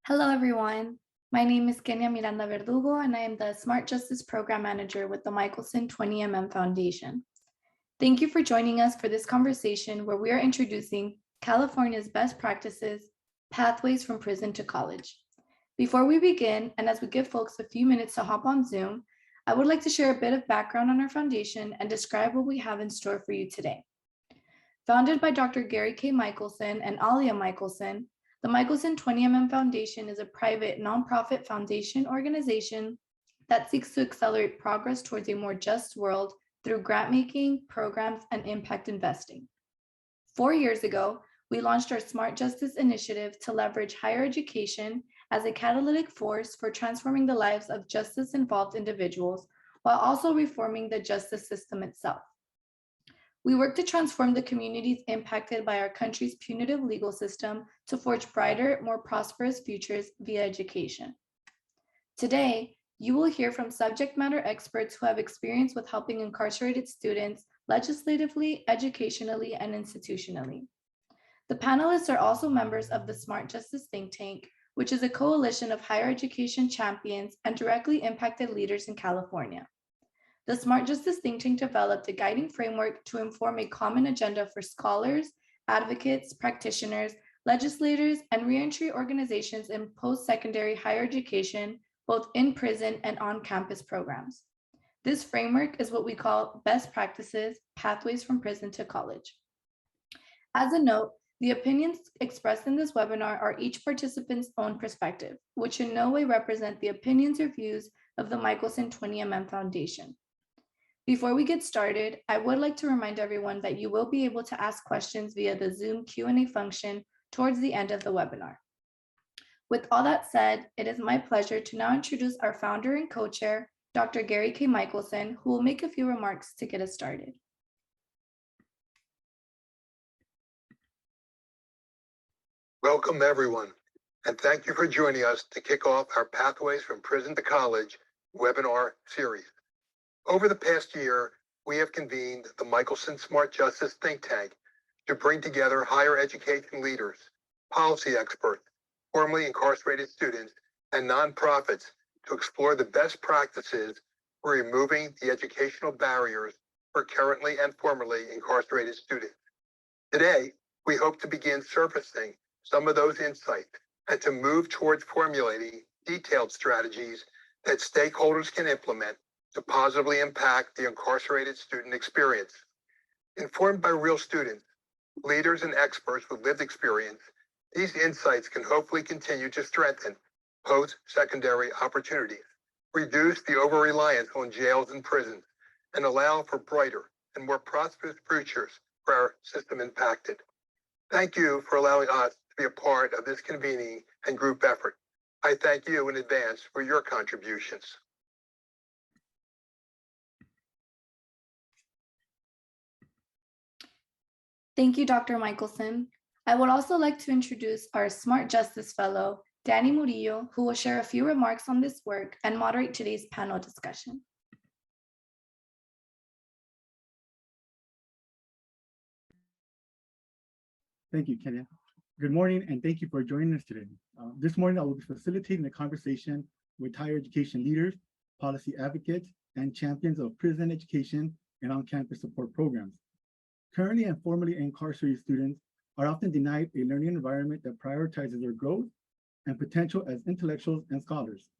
Hello, everyone. My name is Kenya Miranda Verdugo, and I am the Smart Justice Program Manager with the Michelson 20mm Foundation. Thank you for joining us for this conversation where we are introducing California's best practices, pathways from prison to college. Before we begin, and as we give folks a few minutes to hop on Zoom, I would like to share a bit of background on our foundation and describe what we have in store for you today. Founded by Dr. Gary K Michaelson and Alia Michelson, the Michelson 20mm Foundation is a private nonprofit foundation organization that seeks to accelerate progress towards a more just world through grant making, programs, and impact investing. 4 years ago, we launched our Smart Justice initiative to leverage higher education as a catalytic force for transforming the lives of justice-involved individuals while also reforming the justice system itself. We work to transform the communities impacted by our country's punitive legal system to forge brighter, more prosperous futures via education. Today, you will hear from subject matter experts who have experience with helping incarcerated students legislatively, educationally, and institutionally. The panelists are also members of the Smart Justice think tank, which is a coalition of higher education champions and directly impacted leaders in California. The Smart Justice think tank developed a guiding framework to inform a common agenda for scholars, advocates, practitioners, legislators, and reentry organizations in post-secondary higher education, both in prison and on-campus programs. This framework is what we call best practices, pathways from prison to college. As a note, the opinions expressed in this webinar are each participant's own perspective, which in no way represent the opinions or views of the Michelson 20mm Foundation. Before we get started, I would like to remind everyone that you will be able to ask questions via the Zoom Q&A function towards the end of the webinar. With all that said, it is my pleasure to now introduce our founder and co-chair, Dr. Gary K. Michaelson, who will make a few remarks to get us started. Welcome, everyone, and thank you for joining us to kick off our Pathways from Prison to College webinar series. Over the past year, we have convened the Michelson Smart Justice think tank to bring together higher education leaders, policy experts, formerly incarcerated students, and nonprofits to explore the best practices for removing the educational barriers for currently and formerly incarcerated students. Today, we hope to begin surfacing some of those insights and to move towards formulating detailed strategies that stakeholders can implement to positively impact the incarcerated student experience. Informed by real students, leaders, and experts with lived experience, these insights can hopefully continue to strengthen post-secondary opportunities, reduce the over-reliance on jails and prisons, and allow for brighter and more prosperous futures for our system impacted. Thank you for allowing us to be a part of this convening and group effort. I thank you in advance for your contributions. Thank you, Dr. Michelson. I would also like to introduce our Smart Justice Fellow, Danny Murillo, who will share a few remarks on this work and moderate today's panel discussion. Thank you, Kenya. Good morning, and thank you for joining us today. This morning, I will be facilitating a conversation with higher education leaders, policy advocates, and champions of prison education and on-campus support programs. Currently and formerly incarcerated students are often denied a learning environment that prioritizes their growth and potential as intellectuals and scholars.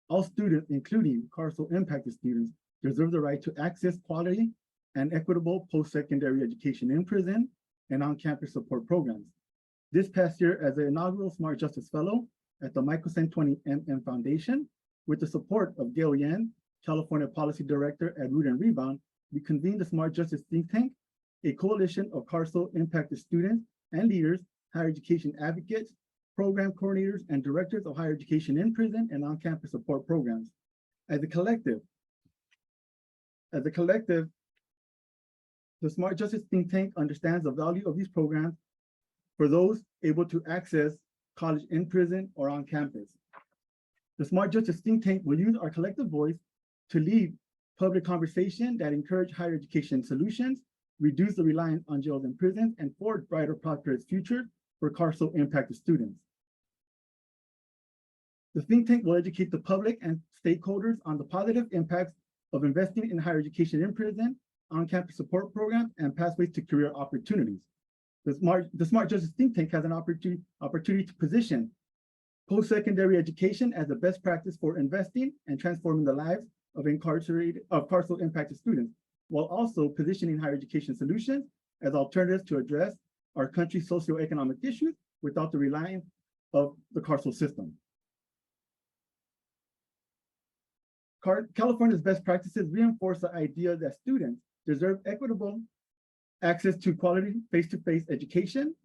All students, including carceral impacted students, deserve the right to access quality and equitable post-secondary education in prison and on-campus support programs. This past year, as an inaugural Smart Justice Fellow at the Michelson 20mm Foundation, with the support of Gail Yan, California Policy Director at Root and Rebound, we convened the Smart Justice think tank, a coalition of carceral impacted students and leaders, higher education advocates, program coordinators, and directors of higher education in prison and on-campus support programs. As a collective, the Smart Justice think tank understands the value of these programs for those able to access college in prison or on campus. The Smart Justice think tank will use our collective voice to lead public conversation that encourage higher education solutions, reduce the reliance on jails and prisons, and forge brighter, prosperous future for carceral impacted students. The think tank will educate the public and stakeholders on the positive impacts of investing in higher education in prison, on-campus support programs, and pathways to career opportunities. The Smart Justice think tank has an opportunity to position post-secondary education as the best practice for investing and transforming the lives of carceral impacted students, while also positioning higher education solutions as alternatives to address our country's socioeconomic issues without the reliance of the carceral system. California's best practices reinforce the idea that students deserve equitable access to quality face-to-face education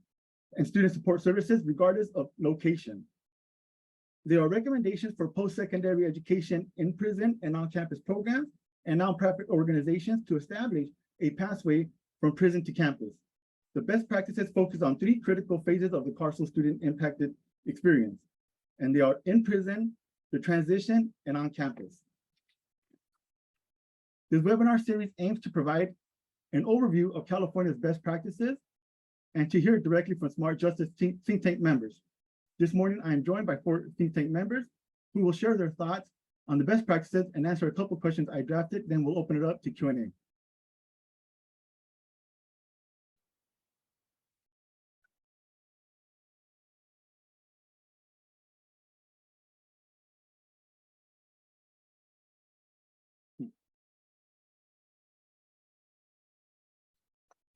and student support services regardless of location. There are recommendations for post-secondary education in prison and on-campus programs and nonprofit organizations to establish a pathway from prison to campus. The best practices focus on three critical phases of the carceral student impacted experience, and they are in prison, the transition, and on campus. This webinar series aims to provide an overview of California's best practices and to hear directly from Smart Justice think tank members. This morning, I am joined by 4 think tank members who will share their thoughts on the best practices and answer a couple questions I drafted, then we'll open it up to Q&A.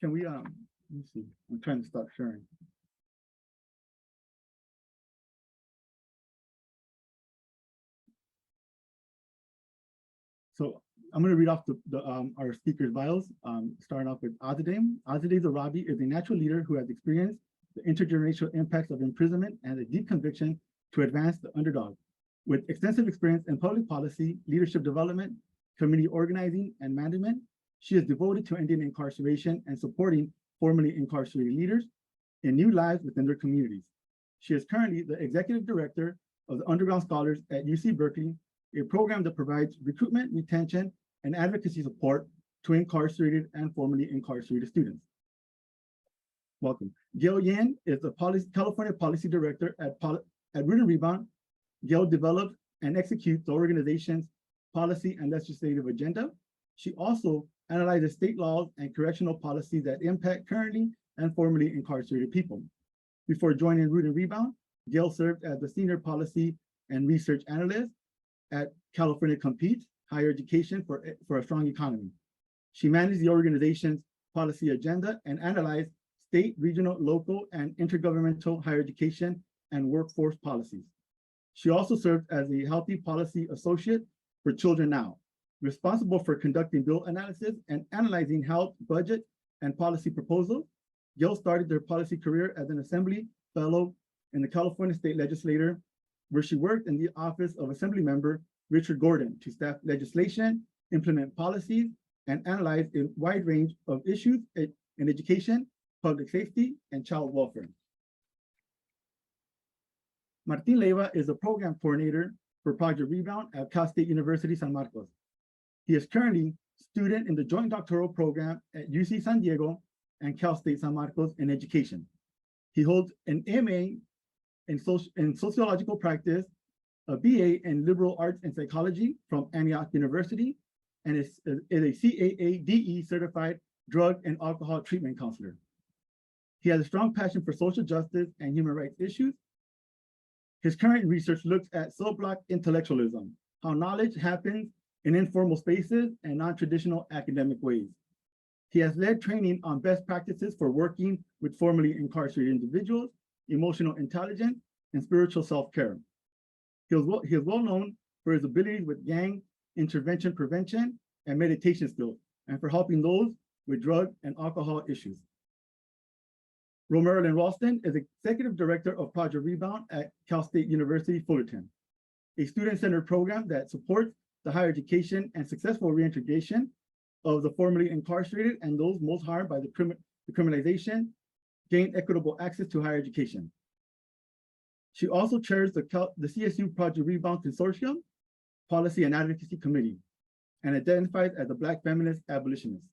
Can we, let me see, I'm trying to stop sharing. So I'm going to read off our speakers' bios, starting off with Azade. Azade Robbie is a natural leader who has experienced the intergenerational impacts of imprisonment and a deep conviction to advance the underdog. With extensive experience in public policy, leadership development, community organizing, and management, she is devoted to ending incarceration and supporting formerly incarcerated leaders in new lives within their communities. She is currently the executive director of the Underground Scholars at UC Berkeley, a program that provides recruitment, retention, and advocacy support to incarcerated and formerly incarcerated students. Welcome. Gail Yan is the California Policy Director at Rebound. Gail develops and executes the organization's policy and legislative agenda. She also analyzes state laws and correctional policies that impact currently and formerly incarcerated people. Before joining Root and Rebound, Gail served as the Senior Policy and Research Analyst at California Competes, Higher Education for a Strong Economy. She managed the organization's policy agenda and analyzed state, regional, local, and intergovernmental higher education and workforce policies. She also served as a Healthy Policy Associate for Children Now, responsible for conducting bill analysis and analyzing health, budget, and policy proposals. Gail started her policy career as an Assembly Fellow in the California State Legislature, where she worked in the office of Assembly Member Richard Gordon to staff legislation, implement policies, and analyze a wide range of issues in education, public safety, and child welfare. Martin Leiva is a program coordinator for Project Rebound at Cal State University San Marcos. He is currently student in the joint doctoral program at UC San Diego and Cal State San Marcos in education. He holds an MA in sociological practice, a BA in liberal arts and psychology from Antioch University, and is a CAADE certified drug and alcohol treatment counselor. He has a strong passion for social justice and human rights issues. His current research looks at cell-block intellectualism, how knowledge happens in informal spaces and non-traditional academic ways. He has led training on best practices for working with formerly incarcerated individuals, emotional intelligence, and spiritual self-care. He is well known for his abilities with gang intervention prevention and meditation skills, and for helping those with drug and alcohol issues. Romero Ralston is Executive Director of Project Rebound at Cal State University, Fullerton, a student-centered program that supports the higher education and successful reintegration of the formerly incarcerated and those most harmed by the criminalization, gain equitable access to higher education. She also chairs the CSU Project Rebound Consortium Policy and Advocacy Committee and identifies as a Black feminist abolitionist.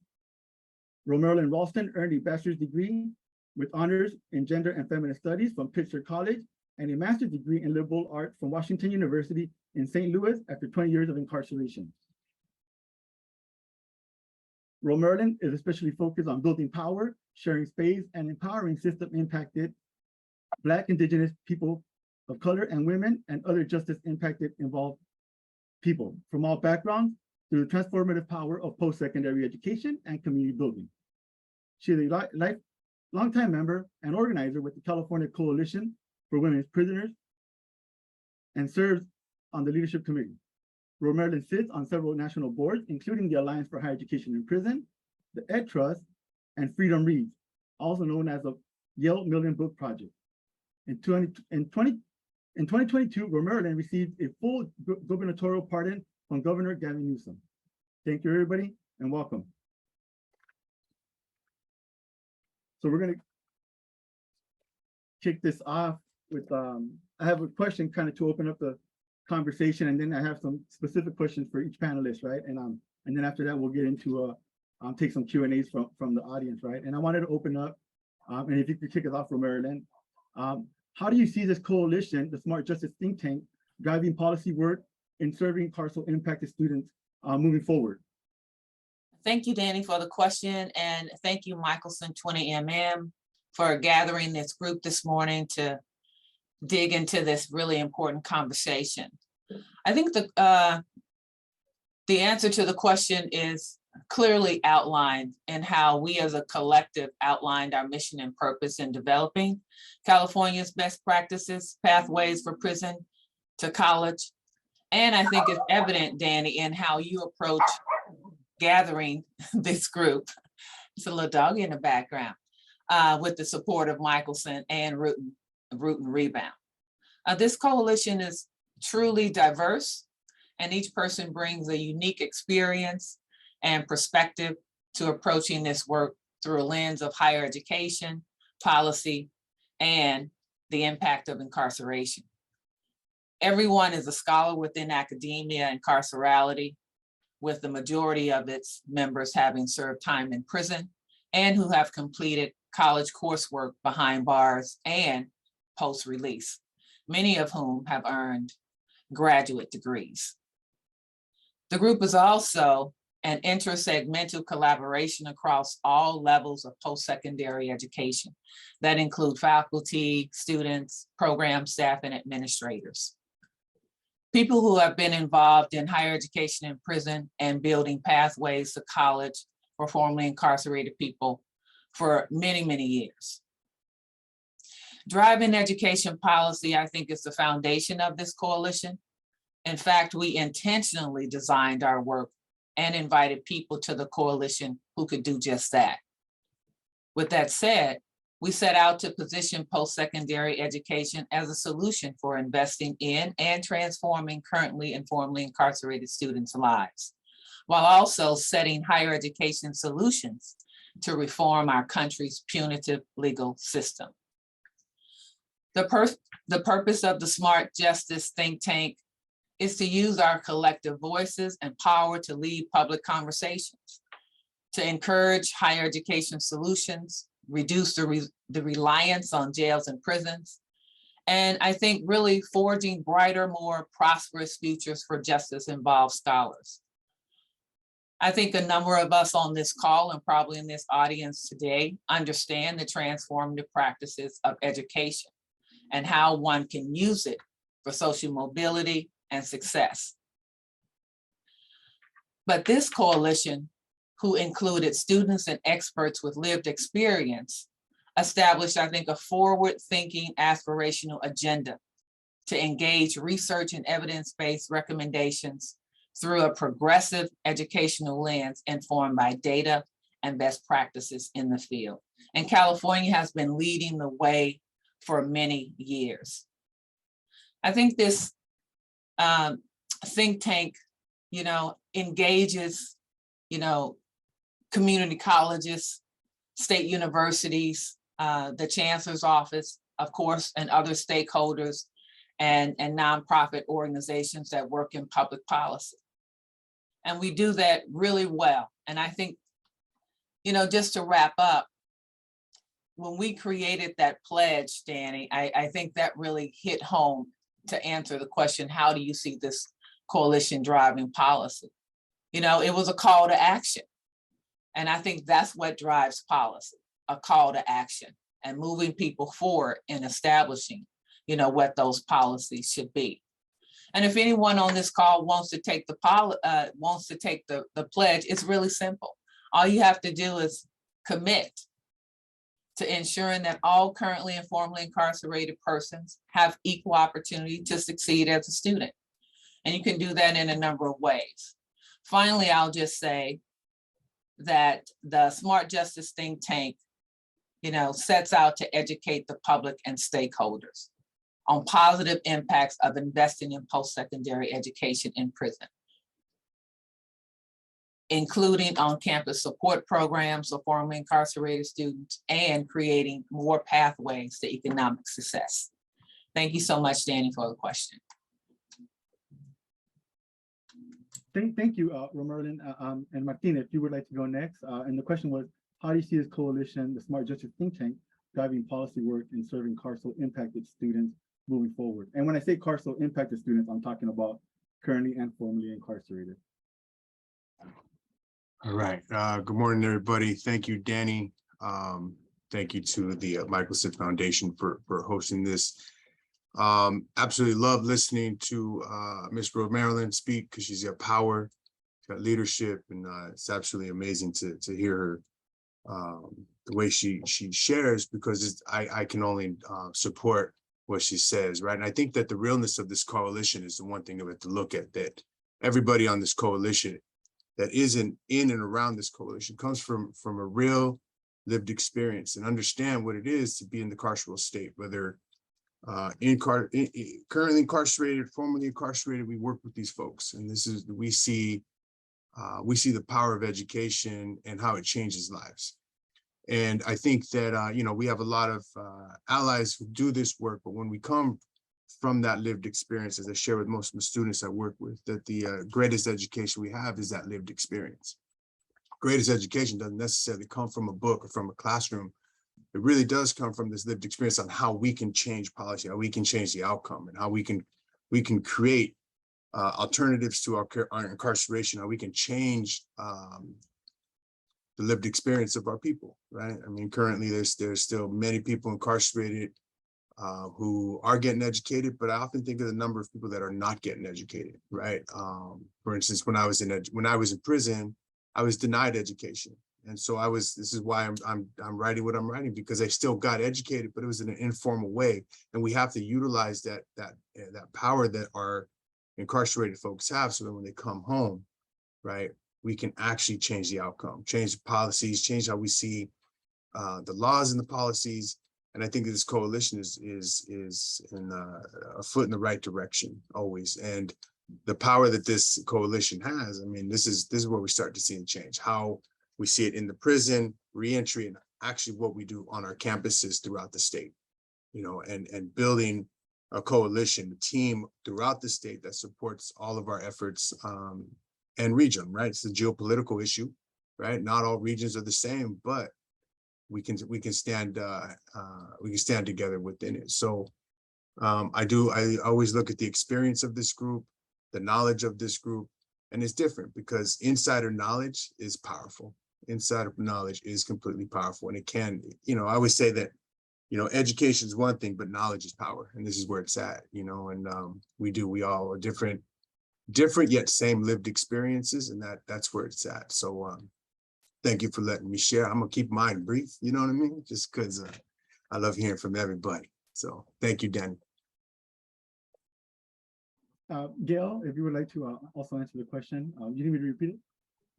Romero Ralston earned a bachelor's degree with honors in gender and feminist studies from Pittsburgh College and a master's degree in liberal arts from Washington University in St. Louis after 20 years of incarceration. Merlin is especially focused on building power, sharing space, and empowering system-impacted Black, Indigenous people of color and women and other justice-impacted involved people from all backgrounds through the transformative power of post-secondary education and community building. She is a longtime member and organizer with the California Coalition for Women's Prisoners and serves on the leadership committee. Merlin sits on several national boards, including the Alliance for Higher Education in Prison, the Ed Trust, and Freedom Reads, also known as the Yale Million Book Project. In 2022, Merlin received a full gubernatorial pardon from Governor Gavin Newsom. Thank you, everybody, and welcome. So we're going to kick this off with, I have a question kind of to open up the conversation, and then I have some specific questions for each panelist, right? And then after that, we'll get into, take some Q&As from the audience, right? And I wanted to open up, and if you could kick us off, Merlin, how do you see this coalition, the Smart Justice think tank, driving policy work in serving carceral impacted students moving forward? Thank you, Danny, for the question. And thank you, Michelson 20MM, for gathering this group this morning to dig into this really important conversation. I think the answer to the question is clearly outlined in how we as a collective outlined our mission and purpose in developing California's best practices, pathways for prison to college. And I think it's evident, Danny, in how you approach gathering this group. It's a little dog in the background, with the support of Michelson and Root and Rebound. This coalition is truly diverse, and each person brings a unique experience and perspective to approaching this work through a lens of higher education, policy, and the impact of incarceration. Everyone is a scholar within academia and carcerality, with the majority of its members having served time in prison and who have completed college coursework behind bars and post-release, many of whom have earned graduate degrees. The group is also an intersegmental collaboration across all levels of post-secondary education that include faculty, students, program staff, and administrators. People who have been involved in higher education in prison and building pathways to college for formerly incarcerated people for many, many years. Driving education policy, I think, is the foundation of this coalition. In fact, we intentionally designed our work and invited people to the coalition who could do just that. With that said, we set out to position post-secondary education as a solution for investing in and transforming currently and formerly incarcerated students' lives, while also setting higher education solutions to reform our country's punitive legal system. The purpose of the Smart Justice think tank is to use our collective voices and power to lead public conversations, to encourage higher education solutions, reduce the reliance on jails and prisons, and I think really forging brighter, more prosperous futures for justice-involved scholars. I think a number of us on this call and probably in this audience today understand the transformative practices of education and how one can use it for social mobility and success. But this coalition, who included students and experts with lived experience, established, I think, a forward-thinking aspirational agenda to engage research and evidence-based recommendations through a progressive educational lens informed by data and best practices in the field. And California has been leading the way for many years. I think this think tank, engages, community colleges, state universities, the chancellor's office, of course, and other stakeholders and nonprofit organizations that work in public policy. And we do that really well. And I think, just to wrap up, when we created that pledge, Danny, I think that really hit home to answer the question, how do you see this coalition driving policy? You know, it was a call to action. And I think that's what drives policy, a call to action and moving people forward in establishing, you know, what those policies should be. And if anyone on this call wants to take the pledge, it's really simple. All you have to do is commit to ensuring that all currently and formerly incarcerated persons have equal opportunity to succeed as a student. And you can do that in a number of ways. Finally, I'll just say that the Smart Justice think tank, you know, sets out to educate the public and stakeholders on positive impacts of investing in post-secondary education in prison, including on-campus support programs for formerly incarcerated students and creating more pathways to economic success. Thank you so much, Danny, for the question. Thank you, Romerlin. And Martina, if you would like to go next. And the question was, how do you see this coalition, the Smart Justice think tank, driving policy work and serving carceral impacted students moving forward? And when I say carceral impacted students, I'm talking about currently and formerly incarcerated. All right. Good morning, everybody. Thank you, Danny. Thank you to the Michelson Foundation for hosting this. Absolutely love listening to Ms. Romerlin speak because she's got power, she's got leadership, and it's absolutely amazing to hear her the way she shares, because I can only support what she says, right? And I think that the realness of this coalition is the one thing that we have to look at, that everybody on this coalition that isn't in and around this coalition comes from a real lived experience and understand what it is to be in the carceral state, whether currently incarcerated, formerly incarcerated. We work with these folks, and this is, we see the power of education and how it changes lives. And I think that you know, we have a lot of allies who do this work, but when we come from that lived experience, as I share with most of the students I work with, that the greatest education we have is that lived experience. Greatest education doesn't necessarily come from a book or from a classroom. It really does come from this lived experience on how we can change policy, how we can change the outcome, and how we can create alternatives to our incarceration, how we can change the lived experience of our people, right? I mean, currently there's still many people incarcerated who are getting educated, but I often think of the number of people that are not getting educated, right? For instance, when I was in prison, I was denied education. And so this is why I'm writing what I'm writing, because I still got educated, but it was in an informal way. And we have to utilize that power that our incarcerated folks have, so that when they come home, right, we can actually change the outcome, change the policies, change how we see the laws and the policies. And I think this coalition is in a foot in the right direction always. And the power that this coalition has, I mean, this is where we start to see the change, how we see it in the prison, reentry, and actually what we do on our campuses throughout the state, you know, and building a coalition, a team throughout the state that supports all of our efforts and region, right? It's a geopolitical issue, right? Not all regions are the same, but we can stand together within it. So I always look at the experience of this group, the knowledge of this group, and it's different because insider knowledge is powerful. Insider knowledge is completely powerful, and it can, you know, I always say that, you know, education is one thing, but knowledge is power, and this is where it's at, you know. And we all are different yet same lived experiences, and that's where it's at. So thank you for letting me share. I'm gonna keep mine brief, you know what I mean? Just because I love hearing from everybody. So thank you, Danny. Gail, if you would like to also answer the question, you need me to repeat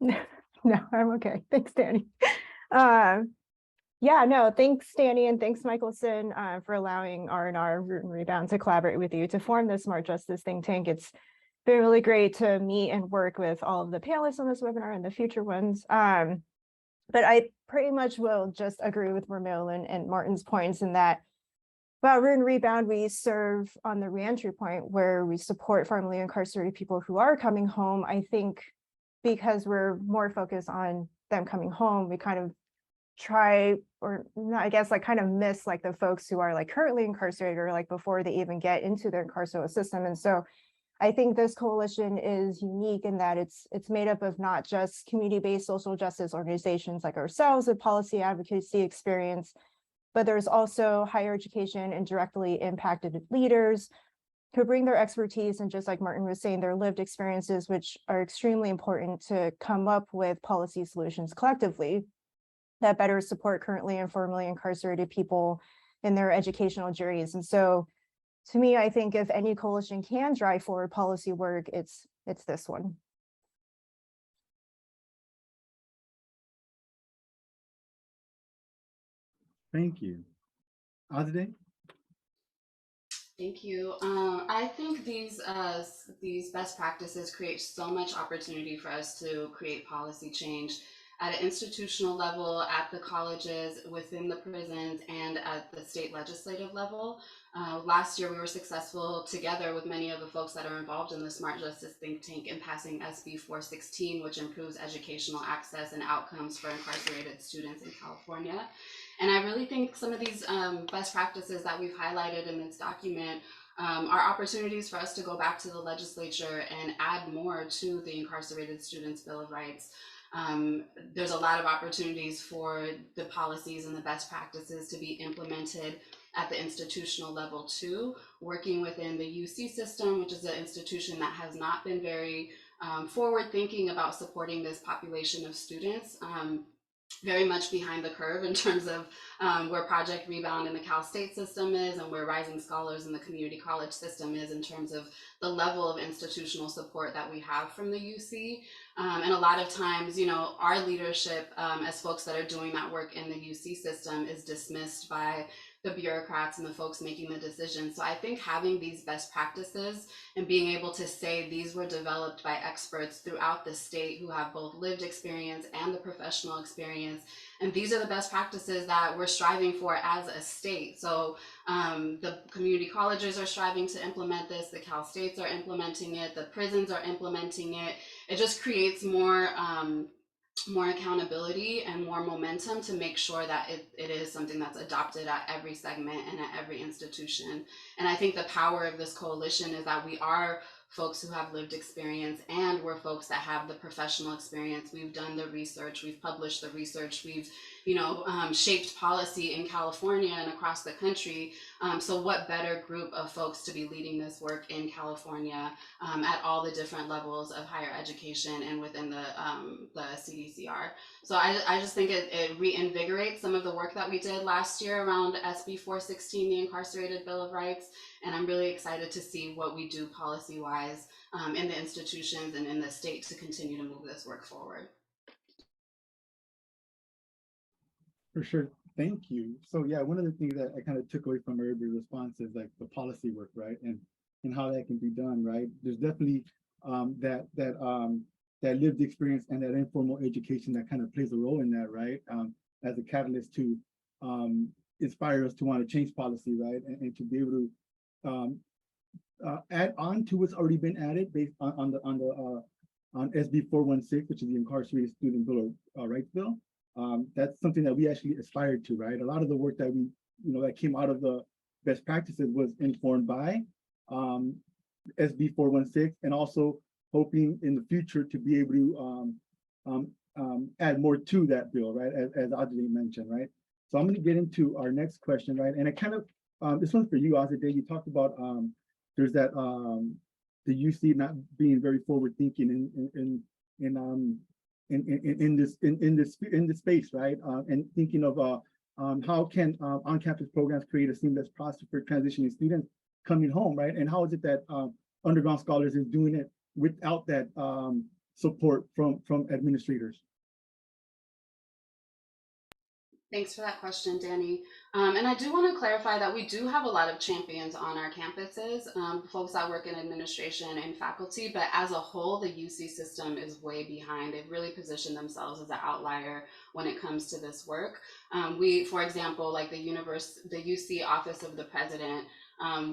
it? No, I'm okay. Thanks, Danny. Yeah, no, thanks, Danny, and thanks, Michelson, for allowing R&R Root and Rebound to collaborate with you to form the Smart Justice think tank. It's been really great to meet and work with all of the panelists on this webinar and the future ones. But I pretty much will just agree with Romerlin and Martin's points in that, well, Root and Rebound, we serve on the reentry point where we support formerly incarcerated people who are coming home. I think because we're more focused on them coming home, we kind of try, or not, I guess like kind of miss like the folks who are like currently incarcerated or like before they even get into the incarceral system. And so I think this coalition is unique in that it's made up of not just community-based social justice organizations like ourselves with policy advocacy experience, but there's also higher education and directly impacted leaders who bring their expertise and, just like Martin was saying, their lived experiences, which are extremely important to come up with policy solutions collectively that better support currently and formerly incarcerated people in their educational journeys. And so to me, I think if any coalition can drive forward policy work, it's this one. Thank you. Azade? Thank you. I think these best practices create so much opportunity for us to create policy change at an institutional level, at the colleges, within the prisons, and at the state legislative level. Last year, we were successful together with many of the folks that are involved in the Smart Justice think tank in passing SB 416, which improves educational access and outcomes for incarcerated students in California. And I really think some of these best practices that we've highlighted in this document are opportunities for us to go back to the legislature and add more to the Incarcerated Students Bill of Rights. There's a lot of opportunities for the policies and the best practices to be implemented at the institutional level too, working within the UC system, which is an institution that has not been very forward thinking about supporting this population of students. Very much behind the curve in terms of where Project Rebound in the Cal State system is and where Rising Scholars in the community college system is in terms of the level of institutional support that we have from the UC. And a lot of times, you know, our leadership as folks that are doing that work in the UC system is dismissed by the bureaucrats and the folks making the decisions. So I think having these best practices and being able to say these were developed by experts throughout the state who have both lived experience and the professional experience, and these are the best practices that we're striving for as a state. So the community colleges are striving to implement this, the Cal States are implementing it, the prisons are implementing it. It just creates more accountability and more momentum to make sure that it is something that's adopted at every segment and at every institution. And I think the power of this coalition is that we are folks who have lived experience and we're folks that have the professional experience. We've done the research, we've published the research, we've shaped policy in California and across the country. So what better group of folks to be leading this work in California at all the different levels of higher education and within the CDCR. So I just think it reinvigorates some of the work that we did last year around SB 416, the Incarcerated Bill of Rights. And I'm really excited to see what we do policy-wise in the institutions and in the state to continue to move this work forward. For sure. Thank you. So yeah, one of the things that I kind of took away from everybody's response is like the policy work, right? And how that can be done, right? There's definitely that lived experience and that informal education that kind of plays a role in that, right? As a catalyst to inspire us to want to change policy, right? And to be able to add on to what's already been added based on SB 416, which is the Incarcerated Student Bill of Rights Bill. That's something that we actually aspired to, right? A lot of the work that we, that came out of the best practices was informed by SB 416, and also hoping in the future to be able to add more to that bill, right? As Azade mentioned, right? So I'm going to get into our next question, right? And I kind of, this one's for you, Azade. You talked about there's that the UC not being very forward thinking in this space, right? And thinking of how can on-campus programs create a seamless process for transitioning students coming home, right? And how is it that Underground Scholars is doing it without that support from administrators? Thanks for that question, Danny. And I do want to clarify that we do have a lot of champions on our campuses, folks that work in administration and faculty, but as a whole, the UC system is way behind. They've really positioned themselves as an outlier when it comes to this work. We, for example, like the UC Office of the President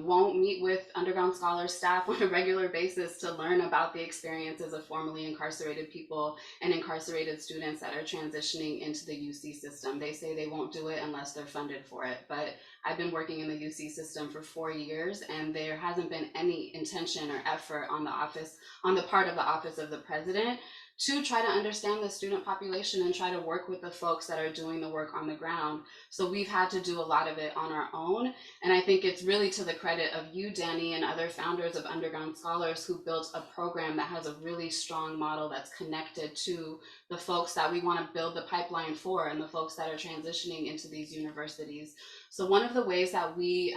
won't meet with Underground Scholars staff on a regular basis to learn about the experiences of formerly incarcerated people and incarcerated students that are transitioning into the UC system. They say they won't do it unless they're funded for it. But I've been working in the UC system for 4 years, and there hasn't been any intention or effort on the part of the Office of the President to try to understand the student population and try to work with the folks that are doing the work on the ground. So we've had to do a lot of it on our own. And I think it's really to the credit of you, Danny, and other founders of Underground Scholars who built a program that has a really strong model that's connected to the folks that we want to build the pipeline for and the folks that are transitioning into these universities. So one of the ways that we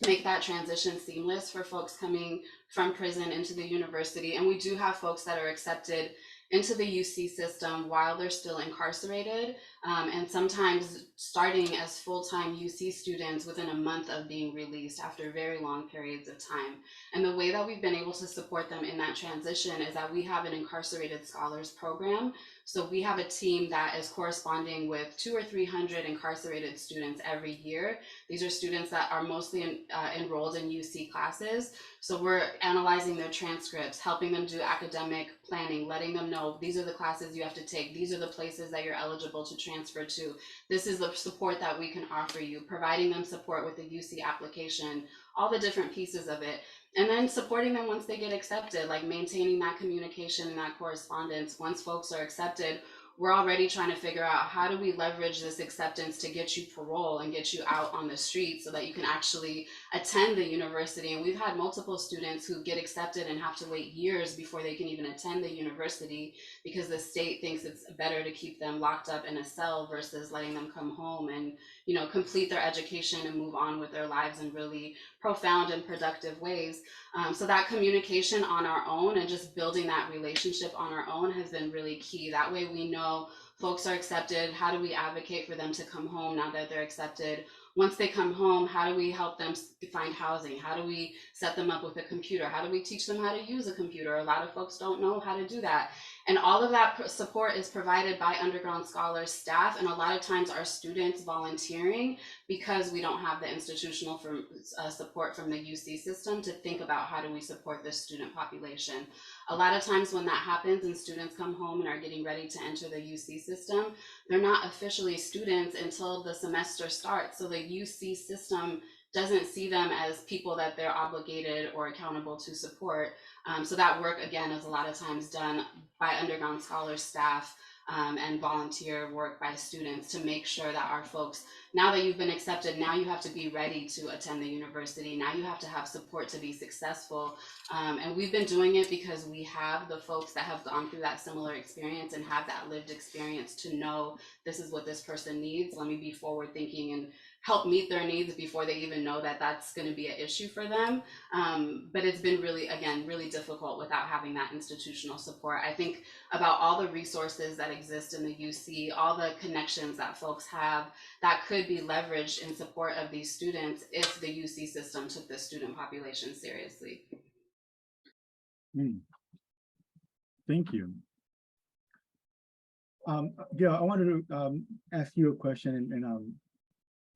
make that transition seamless for folks coming from prison into the university, and we do have folks that are accepted into the UC system while they're still incarcerated, and sometimes starting as full-time UC students within a month of being released after very long periods of time. And the way that we've been able to support them in that transition is that we have an Incarcerated Scholars program. So we have a team that is corresponding with 200 or 300 incarcerated students every year. These are students that are mostly enrolled in UC classes. So we're analyzing their transcripts, helping them do academic planning, letting them know these are the classes you have to take, these are the places that you're eligible to transfer to, this is the support that we can offer you, providing them support with the UC application, all the different pieces of it. And then supporting them once they get accepted, like maintaining that communication and that correspondence. Once folks are accepted, we're already trying to figure out how do we leverage this acceptance to get you parole and get you out on the street so that you can actually attend the university. And we've had multiple students who get accepted and have to wait years before they can even attend the university because the state thinks it's better to keep them locked up in a cell versus letting them come home and, you know, complete their education and move on with their lives in really profound and productive ways. So that communication on our own and just building that relationship on our own has been really key. That way we know folks are accepted. How do we advocate for them to come home now that they're accepted? Once they come home, how do we help them find housing? How do we set them up with a computer? How do we teach them how to use a computer? A lot of folks don't know how to do that. And all of that support is provided by Underground Scholars staff, and a lot of times our students volunteering because we don't have the institutional support from the UC system to think about how do we support this student population. A lot of times when that happens and students come home and are getting ready to enter the UC system, they're not officially students until the semester starts. So the UC system doesn't see them as people that they're obligated or accountable to support. So that work, again, is a lot of times done by Underground Scholars staff and volunteer work by students to make sure that our folks, now that you've been accepted, now you have to be ready to attend the university. Now you have to have support to be successful. And we've been doing it because we have the folks that have gone through that similar experience and have that lived experience to know this is what this person needs. Let me be forward thinking and help meet their needs before they even know that that's going to be an issue for them. But it's been really, again, really difficult without having that institutional support. I think about all the resources that exist in the UC, all the connections that folks have that could be leveraged in support of these students if the UC system took the student population seriously. Thank you. Gail, I wanted to ask you a question and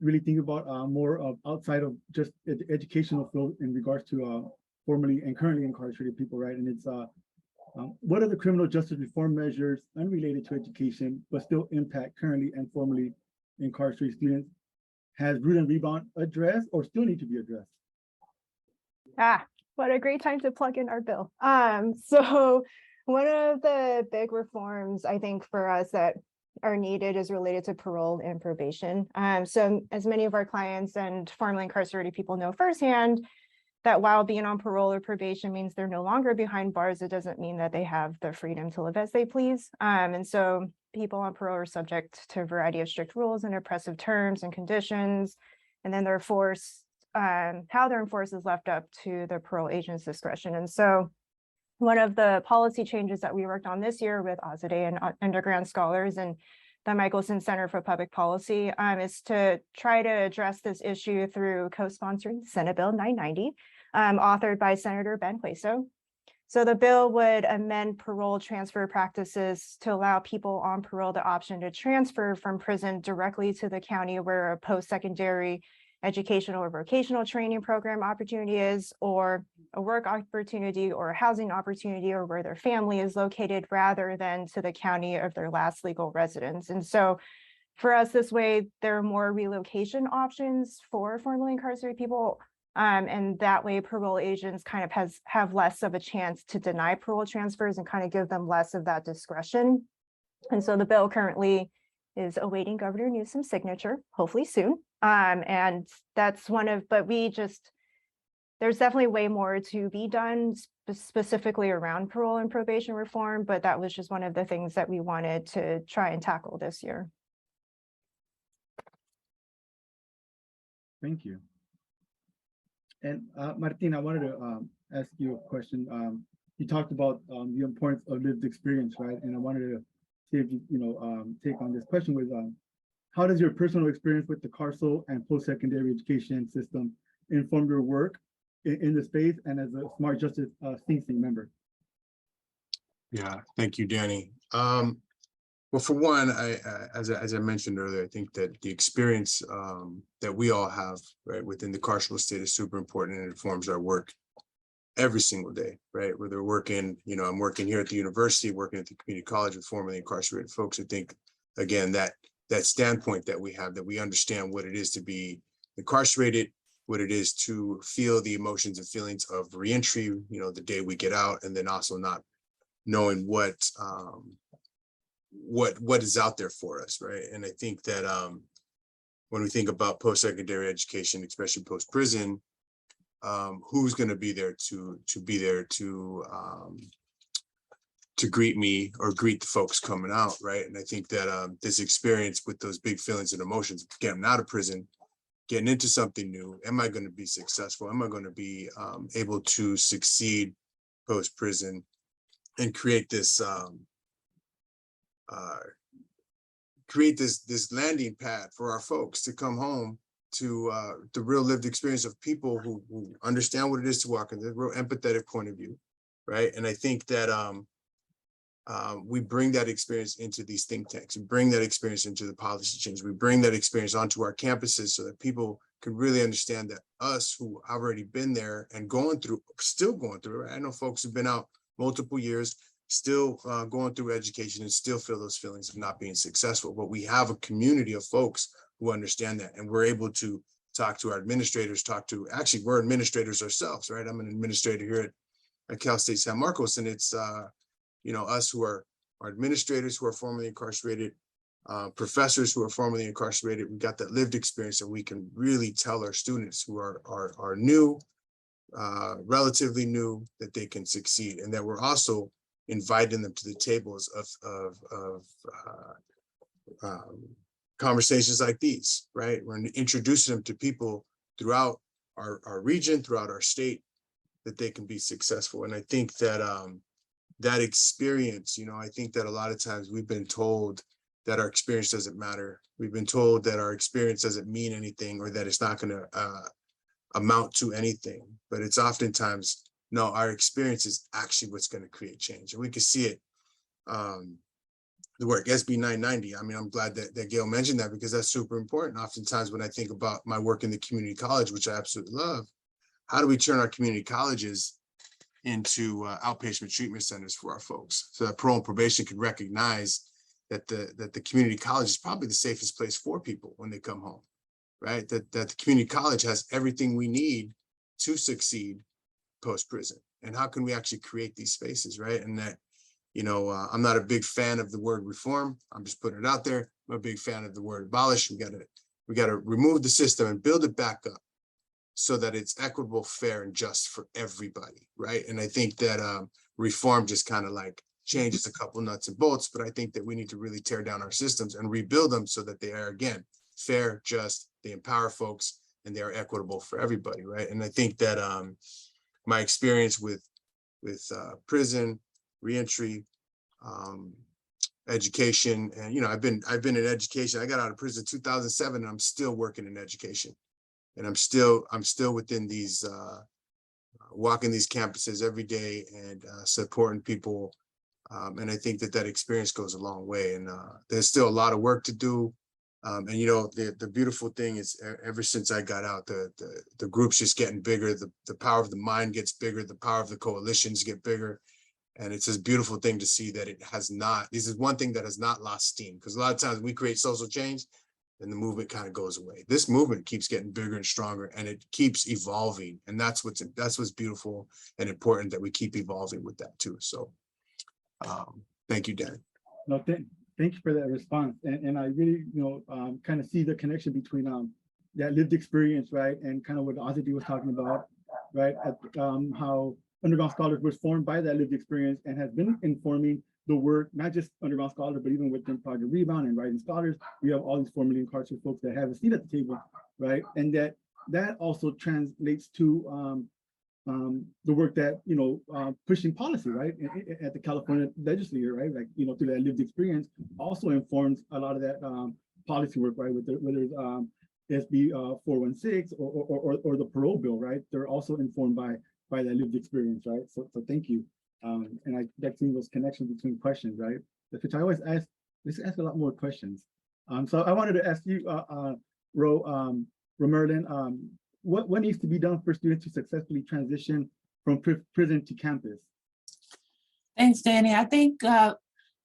really think about more of outside of just the educational field in regards to formerly and currently incarcerated people, right? And it's what are the criminal justice reform measures unrelated to education but still impact currently and formerly incarcerated students? Has Root and Rebound addressed or still need to be addressed? What a great time to plug in our bill. So one of the big reforms I think for us that are needed is related to parole and probation. So as many of our clients and formerly incarcerated people know firsthand, that while being on parole or probation means they're no longer behind bars, it doesn't mean that they have the freedom to live as they please. And so people on parole are subject to a variety of strict rules and oppressive terms and conditions, and then they're forced, how they're enforced is left up to the parole agent's discretion. And so one of the policy changes that we worked on this year with Azade and Underground Scholars and the Michelson Center for Public Policy is to try to address this issue through co-sponsoring Senate Bill 990, authored by Senator Ben Queso. So the bill would amend parole transfer practices to allow people on parole the option to transfer from prison directly to the county where a post-secondary educational or vocational training program opportunity is, or a work opportunity or a housing opportunity, or where their family is located, rather than to the county of their last legal residence. And so for us, this way, there are more relocation options for formerly incarcerated people. And that way parole agents kind of have less of a chance to deny parole transfers and kind of give them less of that discretion. And so the bill currently is awaiting Governor Newsom's signature, hopefully soon. And that's but there's definitely way more to be done specifically around parole and probation reform, but that was just one of the things that we wanted to try and tackle this year. Thank you. And Martin, I wanted to ask you a question. You talked about the importance of lived experience, right? And I wanted to see if you take on this question with how does your personal experience with the carceral and post-secondary education system inform your work in the space and as a Smart Justice think tank member? Yeah, thank you, Danny. Well, for one, as I mentioned earlier, I think that the experience that we all have, right, within the carceral state is super important, and it informs our work every single day, right? Whether we're working, I'm working here at the university, working at the community college with formerly incarcerated folks. I think, again, that standpoint that we have, that we understand what it is to be incarcerated, what it is to feel the emotions and feelings of reentry, the day we get out, and then also not knowing what is out there for us, right? And I think that when we think about post-secondary education, especially post-prison, who's going to be there to greet me or greet the folks coming out, right? And I think that this experience with those big feelings and emotions, getting out of prison, getting into something new, am I going to be successful? Am I going to be able to succeed post-prison and create this landing pad for our folks to come home to the real lived experience of people who understand what it is to walk in the real empathetic point of view, right? And I think that we bring that experience into these think tanks, we bring that experience into the policy change, we bring that experience onto our campuses so that people can really understand that us who have already been there and still going through it, right? I know folks who've been out multiple years, still going through education and still feel those feelings of not being successful. But we have a community of folks who understand that, and we're able to talk to our administrators, actually, we're administrators ourselves, right? I'm an administrator here at Cal State San Marcos, and it's us who are administrators who are formerly incarcerated, professors who are formerly incarcerated. We got that lived experience, and we can really tell our students who are new, relatively new, that they can succeed, and that we're also inviting them to the tables of conversations like these, right? We're introducing them to people throughout our region, throughout our state, that they can be successful. And I think that that experience, I think that a lot of times we've been told that our experience doesn't matter. We've been told that our experience doesn't mean anything, or that it's not going to amount to anything. But it's oftentimes, no, our experience is actually what's going to create change. And we can see it. The work, SB 990. I mean, I'm glad that Gail mentioned that, because that's super important. Oftentimes when I think about my work in the community college, which I absolutely love, how do we turn our community colleges into outpatient treatment centers for our folks, so that parole and probation can recognize that the community college is probably the safest place for people when they come home, right? That the community college has everything we need to succeed post-prison. And how can we actually create these spaces, right? And that, I'm not a big fan of the word reform. I'm just putting it out there. I'm a big fan of the word abolish. We got to remove the system and build it back up so that it's equitable, fair, and just for everybody, right? And I think that reform just kind of like changes a couple nuts and bolts, but I think that we need to really tear down our systems and rebuild them so that they are, again, fair, just, they empower folks, and they are equitable for everybody, right? And I think that my experience with prison, reentry, education, and I've been in education. I got out of prison in 2007, and I'm still working in education, and I'm still within these walking these campuses every day and supporting people, and I think that experience goes a long way. And there's still a lot of work to do. And you know, the beautiful thing is ever since I got out, the group's just getting bigger, the power of the mind gets bigger, the power of the coalitions get bigger. And it's this beautiful thing to see that it has not, this is one thing that has not lost steam, because a lot of times we create social change and the movement kind of goes away. This movement keeps getting bigger and stronger, and it keeps evolving. And that's what's beautiful and important, that we keep evolving with that too. So thank you, Dan. No, thank you for that response. And I really, kind of see the connection between that lived experience, right? And kind of what Azade was talking about, right? How Underground Scholars was formed by that lived experience and has been informing the work, not just Underground Scholars, but even within Project Rebound and Rising Scholars. We have all these formerly incarcerated folks that have a seat at the table, right? And that also translates to the work that, pushing policy, right? At the California legislature, right? Like, through that lived experience also informs a lot of that policy work, right? Whether it's SB 416 or the parole bill, right? They're also informed by that lived experience, right? So thank you. And I like seeing those connections between questions, right? Which I always ask, let's ask a lot more questions. So I wanted to ask you, Romerlin, what needs to be done for students to successfully transition from prison to campus? Thanks, Danny. I think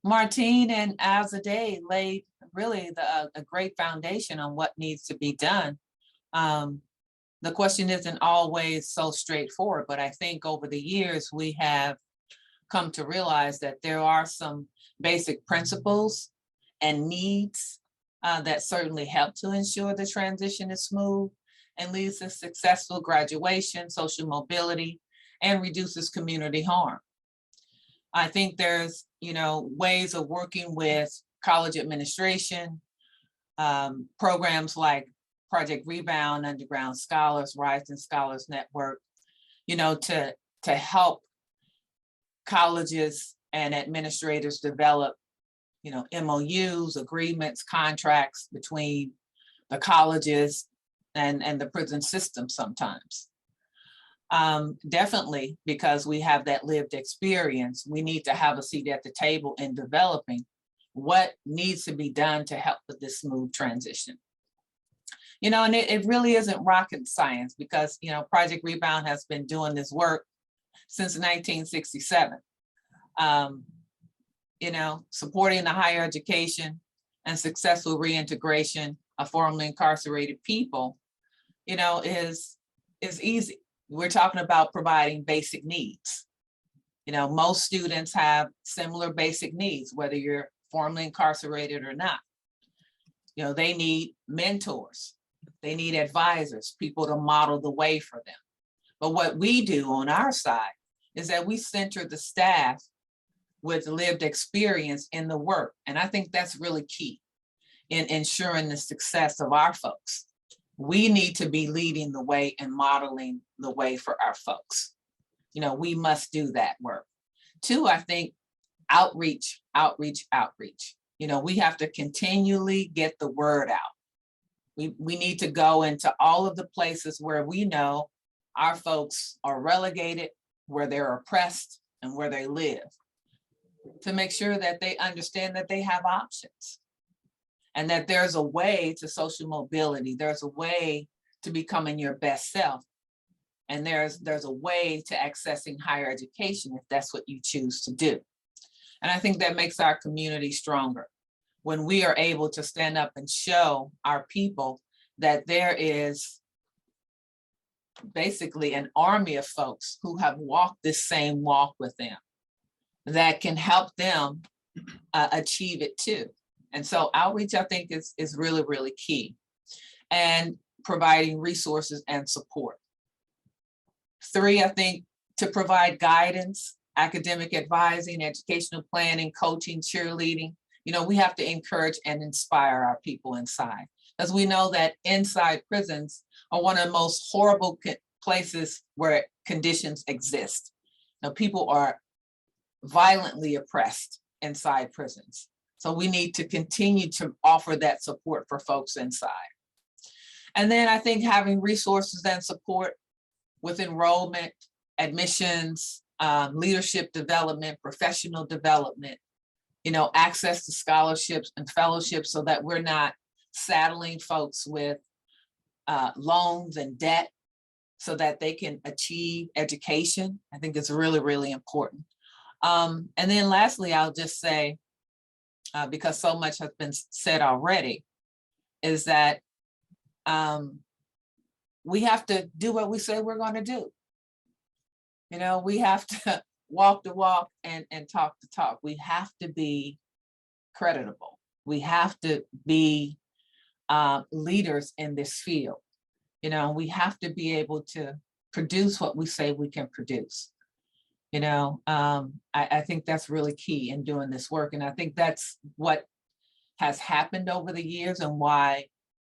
Martine and Azade laid really a great foundation on what needs to be done. The question isn't always so straightforward, but I think over the years we have come to realize that there are some basic principles and needs that certainly help to ensure the transition is smooth and leads to successful graduation, social mobility, and reduces community harm. I think there's, ways of working with college administration, programs like Project Rebound, Underground Scholars, Rising Scholars Network, to help colleges and administrators develop, MOUs, agreements, contracts between the colleges and the prison system sometimes. Definitely, because we have that lived experience, we need to have a seat at the table in developing what needs to be done to help with this smooth transition. And it really isn't rocket science, because, Project Rebound has been doing this work since 1967. Supporting the higher education and successful reintegration of formerly incarcerated people, is easy. We're talking about providing basic needs. Most students have similar basic needs, whether you're formerly incarcerated or not. They need mentors. They need advisors, people to model the way for them. But what we do on our side is that we center the staff with lived experience in the work. And I think that's really key in ensuring the success of our folks. We need to be leading the way and modeling the way for our folks. We must do that work. Two, I think outreach. We have to continually get the word out. We need to go into all of the places where we know our folks are relegated, where they're oppressed, and where they live, to make sure that they understand that they have options and that there's a way to social mobility. There's a way to becoming your best self. And there's a way to accessing higher education if that's what you choose to do. And I think that makes our community stronger when we are able to stand up and show our people that there is basically an army of folks who have walked this same walk with them that can help them achieve it too. And so outreach, I think, is really, really key. And providing resources and support. Three, I think, to provide guidance, academic advising, educational planning, coaching, cheerleading. We have to encourage and inspire our people inside, because we know that inside prisons are one of the most horrible places where conditions exist. People are violently oppressed inside prisons. So we need to continue to offer that support for folks inside. And then I think having resources and support with enrollment, admissions, leadership development, professional development, access to scholarships and fellowships, so that we're not saddling folks with loans and debt so that they can achieve education. I think it's really, really important. And then lastly, I'll just say, because so much has been said already, is that we have to do what we say we're going to do. You know, we have to walk the walk and talk the talk. We have to be creditable. We have to be leaders in this field. You know, we have to be able to produce what we say we can produce. You know, I think that's really key in doing this work. And I think that's what has happened over the years and why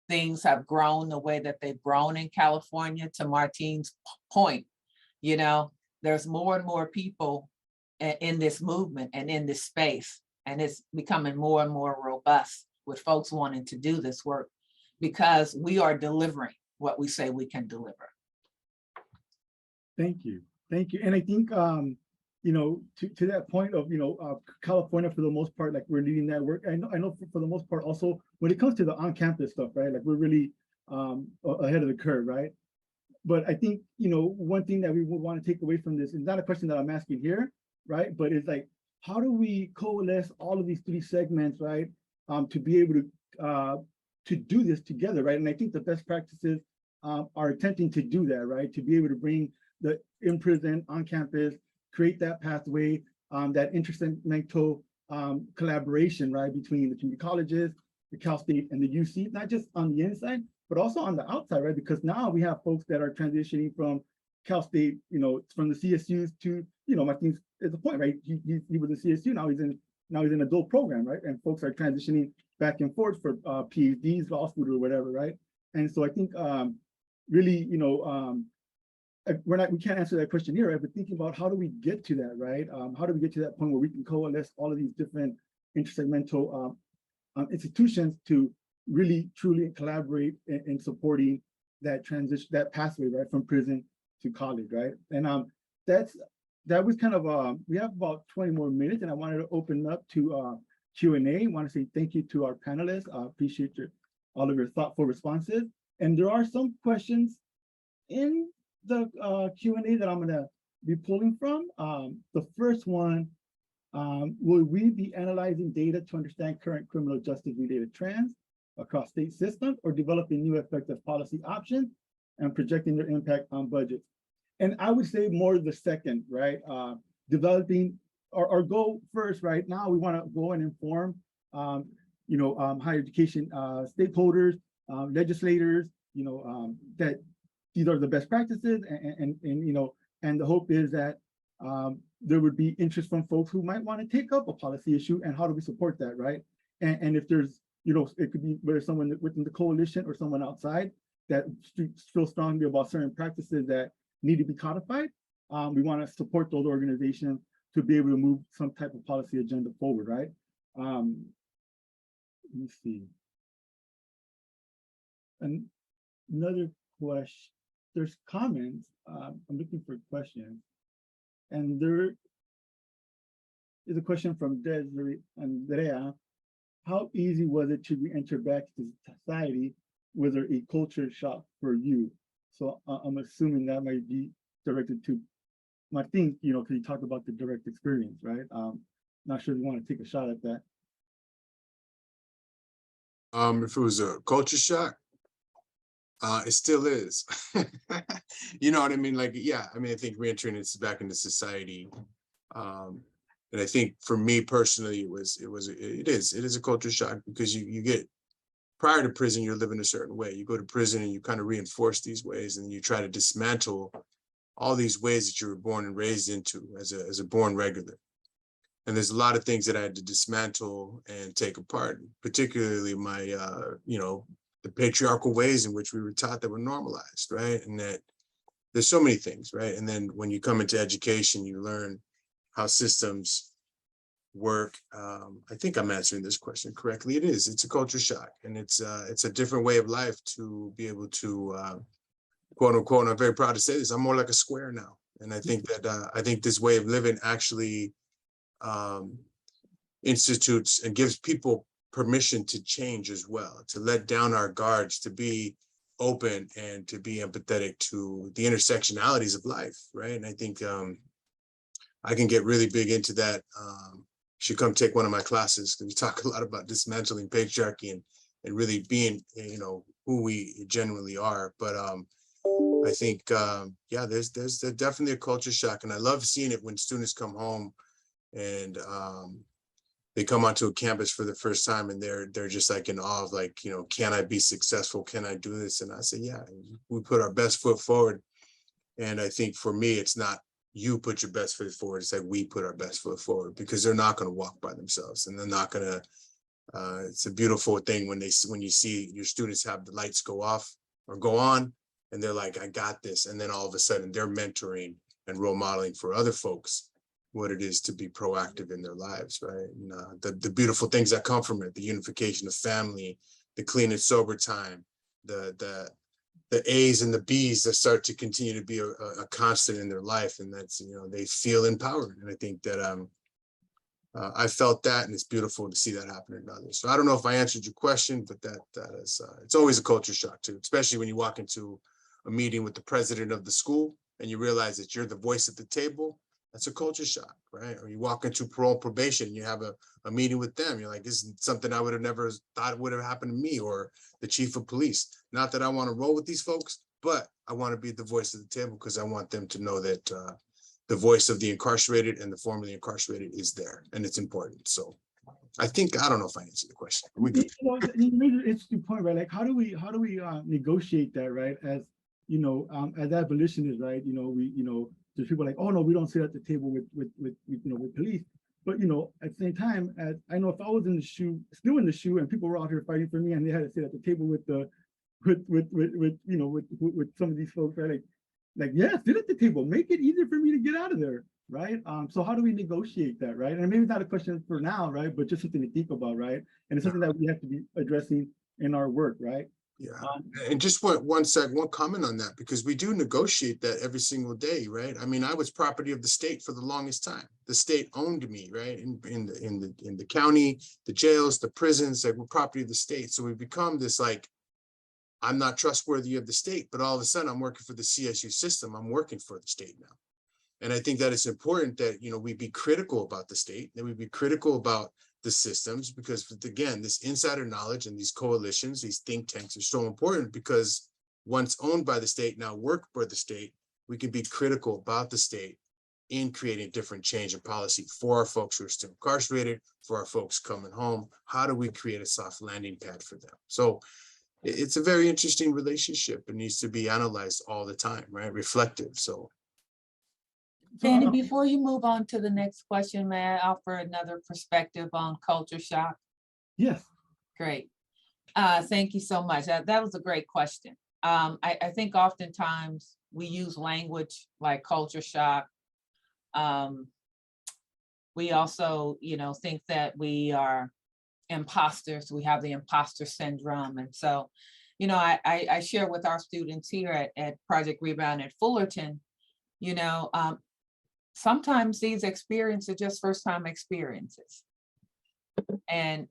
things have grown the way that they've grown in California. To Martine's point, you know, there's more and more people in this movement and in this space, and it's becoming more and more robust with folks wanting to do this work because we are delivering what we say we can deliver. Thank you. Thank you. And I think, you know, to that point of, you know, California, for the most part, like we're leading that work. I know for the most part, also, when it comes to the on-campus stuff, right, like we're really ahead of the curve, right? But I think, you know, one thing that we would want to take away from this is not a question that I'm asking here, right? But it's like, how do we coalesce all of these three segments, right? To be able to do this together, right? And I think the best practices are attempting to do that, right? To be able to bring the in-prison, on-campus, create that pathway, that intersegmental collaboration, right? Between the community colleges, the Cal State and the UC, not just on the inside, but also on the outside, right? Because now we have folks that are transitioning from Cal State, you know, from the CSUs to, you know, Martin's is the point, right? He was in CSU, now he's in adult program, right? And folks are transitioning back and forth for PhDs, law school or whatever, right? And so I think really, you know, we can't answer that question here, right? But thinking about how do we get to that, right? How do we get to that point where we can coalesce all of these different intersegmental institutions to really truly collaborate in supporting that transition, that pathway, right, from prison to college, right? And that was kind of we have about 20 more minutes, and I wanted to open up to Q&A. I want to say thank you to our panelists. I appreciate all of your thoughtful responses. And there are some questions in the Q&A that I'm going to be pulling from. The first one, will we be analyzing data to understand current criminal justice related trends across state systems, or developing new effective policy options and projecting their impact on budgets? And I would say more the second, right? Developing our goal first, right now, we want to go and inform, you know, higher education stakeholders, legislators, you know, that these are the best practices, and you know, and the hope is that there would be interest from folks who might want to take up a policy issue, and how do we support that, right? And if there's, you know, it could be whether someone within the coalition or someone outside that feels strongly about certain practices that need to be codified, we want to support those organizations to be able to move some type of policy agenda forward, right? Let me see. And another question, there's comments. I'm looking for questions. And there is a question from Desiree Andrea. How easy was it to re-enter back to society? Was there a culture shock for you? So I'm assuming that might be directed to Martin, you know, because you talked about the direct experience, right? Not sure if you want to take a shot at that. If it was a culture shock, it still is. You know what I mean? Like, yeah, I mean, I think reentering it's back into society. And I think for me personally, it is a culture shock, because you get, prior to prison, you're living a certain way. You go to prison and you kind of reinforce these ways, and you try to dismantle all these ways that you were born and raised into as a born regular. And there's a lot of things that I had to dismantle and take apart, particularly my, you know, the patriarchal ways in which we were taught that were normalized, right? And that there's so many things, right? And then when you come into education, you learn how systems work. I think I'm answering this question correctly. It is. It's a culture shock, and it's a different way of life to be able to, quote unquote, and I'm very proud to say this, I'm more like a square now. And I think that I think this way of living actually institutes and gives people permission to change as well, to let down our guards, to be open and to be empathetic to the intersectionalities of life, right? And I think I can get really big into that. You should come take one of my classes because we talk a lot about dismantling patriarchy and really being, you know, who we genuinely are. But I think, yeah, there's definitely a culture shock, and I love seeing it when students come home and they come onto a campus for the first time and they're just like in awe of, like, you know, can I be successful? Can I do this? And I say, yeah, we put our best foot forward. And I think for me, it's not you put your best foot forward. It's like we put our best foot forward, because they're not going to walk by themselves, and they're not going to. It's a beautiful thing when you see your students have the lights go off or go on, and they're like, I got this. And then all of a sudden they're mentoring and role modeling for other folks what it is to be proactive in their lives, right? And the beautiful things that come from it, the unification of family, the clean and sober time, the A's and the B's that start to continue to be a constant in their life. And that's, you know, they feel empowered. And I think that I felt that, and it's beautiful to see that happen in others. So I don't know if I answered your question, but that is, it's always a culture shock too, especially when you walk into a meeting with the president of the school and you realize that you're the voice at the table. That's a culture shock, right? Or you walk into parole and probation, and you have a meeting with them. You're like, this is something I would have never thought would have happened to me, or the chief of police. Not that I want to roll with these folks, but I want to be the voice of the table because I want them to know that the voice of the incarcerated and the formerly incarcerated is there, and it's important. So I think, I don't know if I answered the question. We good. You know, you made an interesting point, right? Like, how do we negotiate that, right? As you know, as abolitionists, right? You know, there's people like, oh no, we don't sit at the table with police. But you know, at the same time, as I know, if I was still in the shoe, and people were out here fighting for me, and they had to sit at the table with some of these folks, right? Like, yeah, sit at the table, make it easier for me to get out of there, right? So how do we negotiate that, right? And maybe it's not a question for now, right? But just something to think about, right? And it's something that we have to be addressing in our work, right? Yeah, and just one comment on that, because we do negotiate that every single day, right? I mean, I was property of the state for the longest time. The state owned me, right? In the county, the jails, the prisons, like, we're property of the state. So we become this, like, I'm not trustworthy of the state, but all of a sudden I'm working for the CSU system. I'm working for the state now. And I think that it's important that, you know, we be critical about the state, that we be critical about the systems, because again, this insider knowledge and these coalitions, these think tanks are so important, because once owned by the state, now work for the state, we can be critical about the state in creating different change in policy for our folks who are still incarcerated, for our folks coming home. How do we create a soft landing pad for them? So it's a very interesting relationship. It needs to be analyzed all the time, right? Reflective. So Danny, before you move on to the next question, may I offer another perspective on culture shock? Yes. Great. Thank you so much. That was a great question. I think oftentimes we use language like culture shock. We also, you know, think that we are imposters. We have the imposter syndrome. And so, you know, I share with our students here at Project Rebound at Fullerton, you know, sometimes these experiences are just first-time experiences. And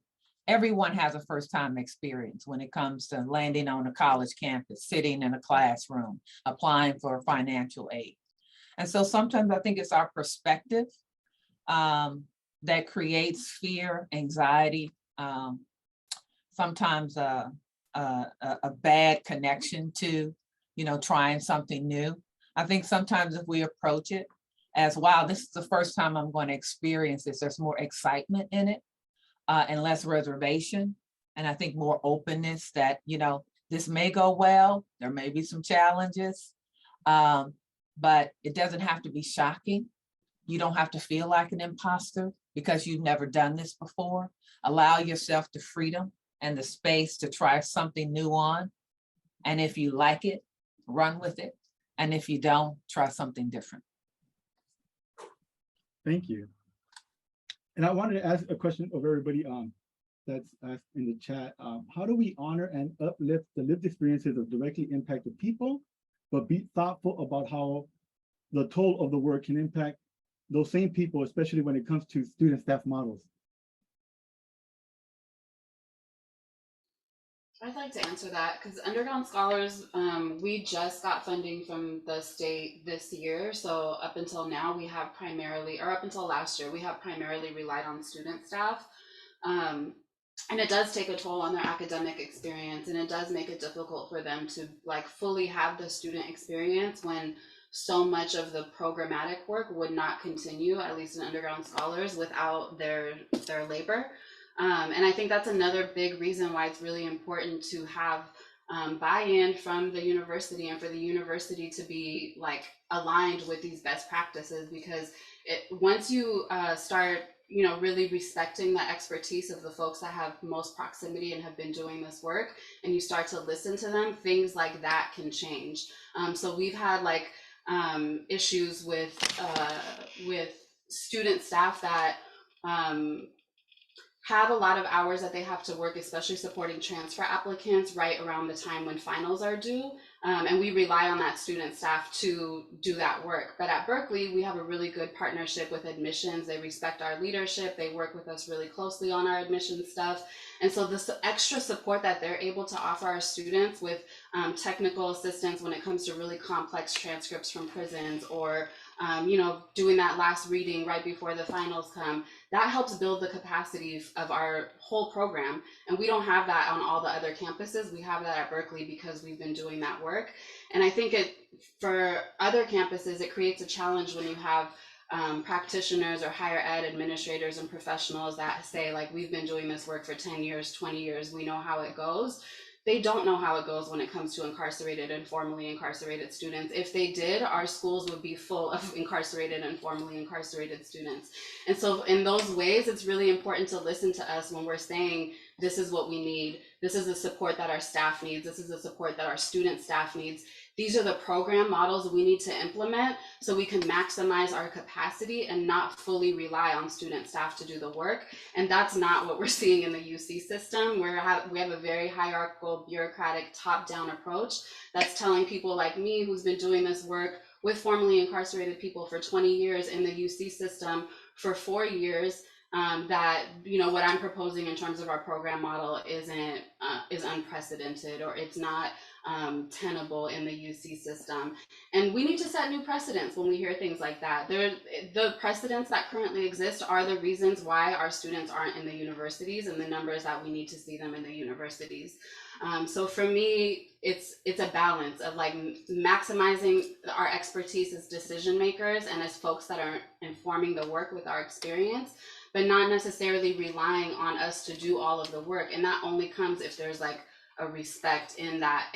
everyone has a first-time experience when it comes to landing on a college campus, sitting in a classroom, applying for financial aid. And so sometimes I think it's our perspective that creates fear, anxiety, sometimes a bad connection to, you know, trying something new. I think sometimes if we approach it as, wow, this is the first time I'm going to experience this, there's more excitement in it and less reservation. And I think more openness that, you know, this may go well, there may be some challenges, but it doesn't have to be shocking. You don't have to feel like an imposter because you've never done this before. Allow yourself the freedom and the space to try something new on. And if you like it, run with it. And if you don't, try something different. Thank you. And I wanted to ask a question of everybody that's asked in the chat. How do we honor and uplift the lived experiences of directly impacted people, but be thoughtful about how the toll of the work can impact those same people, especially when it comes to student staff models? I'd like to answer that because underground scholars, we just got funding from the state this year. So up until now, we have primarily, or up until last year, we have primarily relied on student staff. And it does take a toll on their academic experience, and it does make it difficult for them to like fully have the student experience when so much of the programmatic work would not continue, at least in underground scholars, without their labor. And I think that's another big reason why it's really important to have buy-in from the university, and for the university to be like aligned with these best practices, because once you start really respecting the expertise of the folks that have most proximity and have been doing this work, and you start to listen to them, things like that can change. So we've had like issues with student staff that have a lot of hours that they have to work, especially supporting transfer applicants right around the time when finals are due. And we rely on that student staff to do that work. But at Berkeley, we have a really good partnership with admissions. They respect our leadership. They work with us really closely on our admissions stuff. And so this extra support that they're able to offer our students with technical assistance when it comes to really complex transcripts from prisons, or doing that last reading right before the finals come, that helps build the capacity of our whole program. And we don't have that on all the other campuses. We have that at Berkeley because we've been doing that work. And I think for other campuses, it creates a challenge when you have practitioners or higher ed administrators and professionals that say, like, we've been doing this work for 10 years, 20 years, we know how it goes. They don't know how it goes when it comes to incarcerated and formerly incarcerated students. If they did, our schools would be full of incarcerated and formerly incarcerated students. And so in those ways, it's really important to listen to us when we're saying, this is what we need. This is the support that our staff needs. This is the support that our student staff needs. These are the program models we need to implement so we can maximize our capacity and not fully rely on student staff to do the work. And that's not what we're seeing in the UC system. We have a very hierarchical, bureaucratic, top-down approach that's telling people like me, who's been doing this work with formerly incarcerated people for 20 years in the UC system for 4 years, that what I'm proposing in terms of our program model is unprecedented, or it's not tenable in the UC system. And we need to set new precedents when we hear things like that. The precedents that currently exist are the reasons why our students aren't in the universities, and the numbers that we need to see them in the universities. So for me, it's a balance of like maximizing our expertise as decision makers and as folks that are informing the work with our experience, but not necessarily relying on us to do all of the work. And that only comes if there's like a respect in that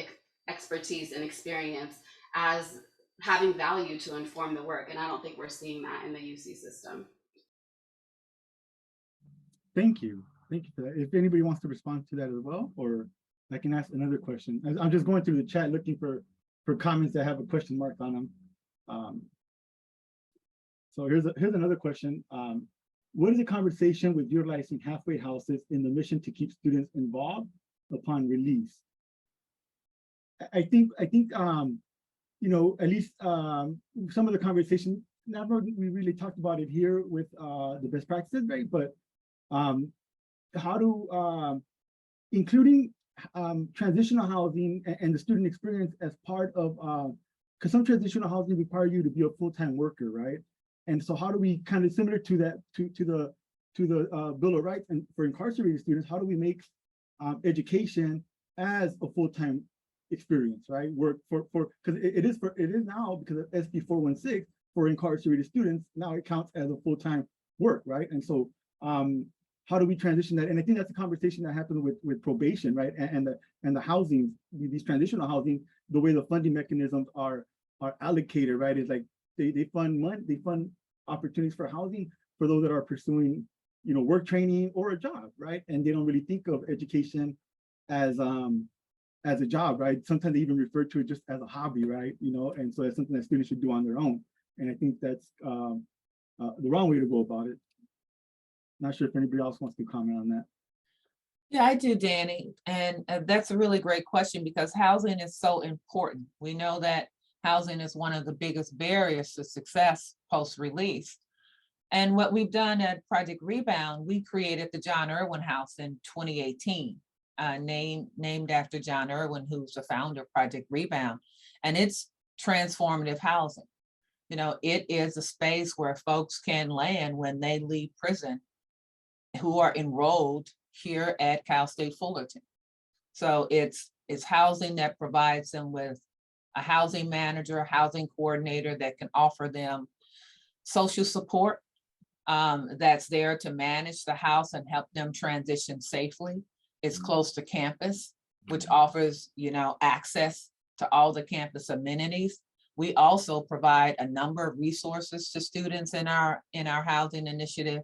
expertise and experience as having value to inform the work. And I don't think we're seeing that in the UC system. Thank you. Thank you for that. If anybody wants to respond to that as well, or I can ask another question. I'm just going through the chat looking for comments that have a question mark on them. So here's another question. What is the conversation with utilizing halfway houses in the mission to keep students involved upon release? I think at least some of the conversation, never we really talked about it here with the best practices, right? But how to including transitional housing and the student experience as part of, because some transitional housing require you to be a full-time worker, right? And so how do we kind of similar to that, to the Bill of Rights, and for incarcerated students, how do we make education as a full-time experience, right? Work for because it is now, because of SB 416 for incarcerated students, now it counts as a full-time work, right? And so how do we transition that? And I think that's a conversation that happens with probation, right? And the housing, these transitional housing, the way the funding mechanisms are allocated, right? Is like they fund opportunities for housing for those that are pursuing, work training or a job, right? And they don't really think of education as a job, right? Sometimes they even refer to it just as a hobby, right? And so it's something that students should do on their own. And I think that's the wrong way to go about it. Not sure if anybody else wants to comment on that. Yeah, I do, Danny. And that's a really great question, because housing is so important. We know that housing is one of the biggest barriers to success post-release. And what we've done at Project Rebound, we created the John Irwin House in 2018. named after John Irwin, who's the founder of Project Rebound, and it's transformative housing. You know, it is a space where folks can land when they leave prison who are enrolled here at Cal State Fullerton. So it's housing that provides them with a housing manager, a housing coordinator that can offer them social support that's there to manage the house and help them transition safely. It's close to campus, which offers, you know, access to all the campus amenities. We also provide a number of resources to students in our housing initiative.